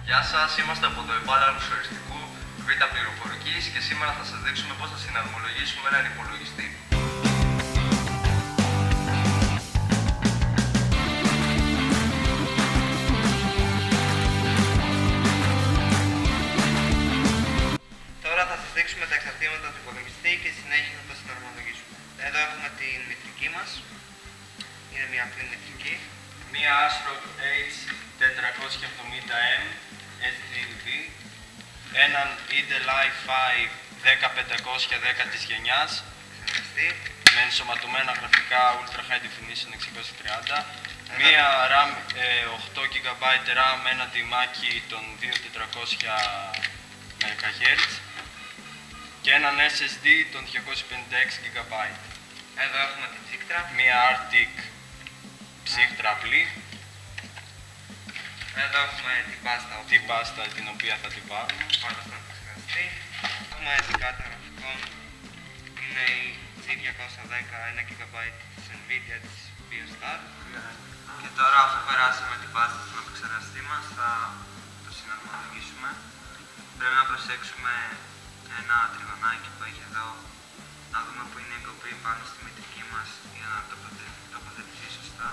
Γεια σας, είμαστε από το επάλαρο εξοριστικού Β' πληροφορικής και σήμερα θα σας δείξουμε πώς θα συναρμολογήσουμε έναν υπολογιστή. Τώρα θα σας δείξουμε τα εξαρτήματα του υπολογιστή και στη συνέχεια θα τα συναρμολογήσουμε. Εδώ έχουμε την μητρική μας. Είναι μια απλή μητρική. Μία ASRock H470M SDV, έναν Intel i5 10510 της γενιάς με ενσωματωμένα γραφικά Ultra High Definition 630, μία RAM 8GB RAM με ένα τιμάκι των 2400 MHz και έναν SSD των 256GB. Εδώ έχουμε την ψύκτρα. Μία Arctic ψύκτρα απλή. Εδώ έχουμε την πάστα την οποία θα την πάρουμε. Πάντα θα χρειαστεί. Έχουμε την κάρτα γραφικών. Είναι η G210 1GB της Nvidia της BioStar. Και τώρα αφού περάσουμε την πάστα στον επεξεργαστή μας θα το συναρμολογήσουμε. Πρέπει να προσέξουμε ένα τριγωνάκι που έχει εδώ, να δούμε που είναι η κοπή πάνω στη μητρική μας για να τοποθετηθεί σωστά.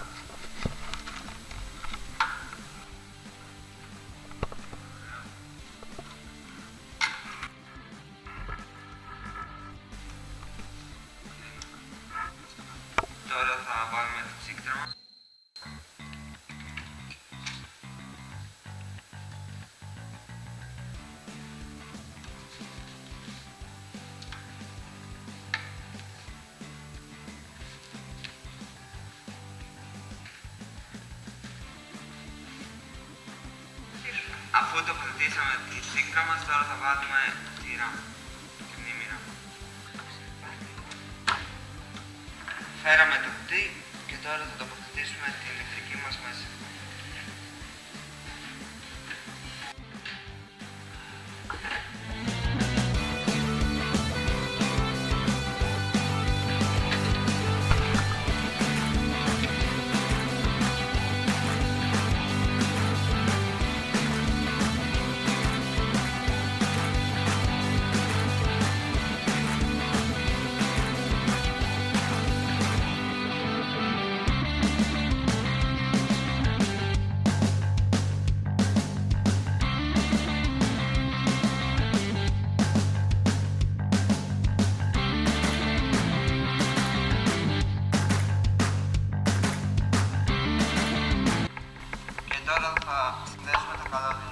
Τώρα θα βάλουμε την ψύκτρα μας. Αφού τοποθετήσαμε τη ψύκτρα μας, τώρα θα βάλουμε τη RAM, τη μνήμη RAM. Φέραμε το κουτί και τώρα θα τοποθετήσουμε τη ηλεκτρική μας μέσα. Τώρα θα συνδέσουμε το καλώδιο.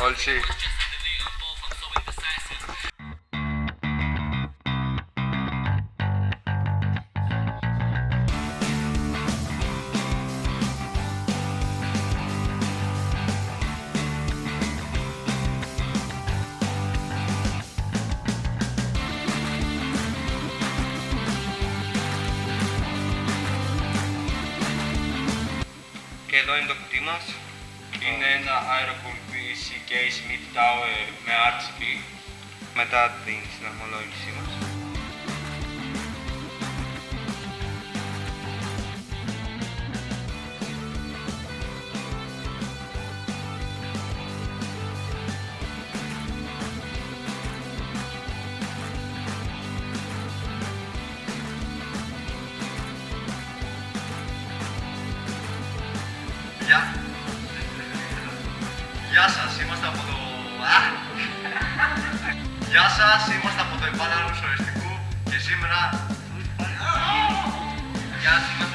Όλτσι. Και εδώ είναι το κουτί μας. Είναι ένα Aerocool PVC case mid tower με RGB. Μετά την συναρμολόγησή μας. σας, είμαστε από το υπάλληλο οριστικού και σήμερα... Γεια σας,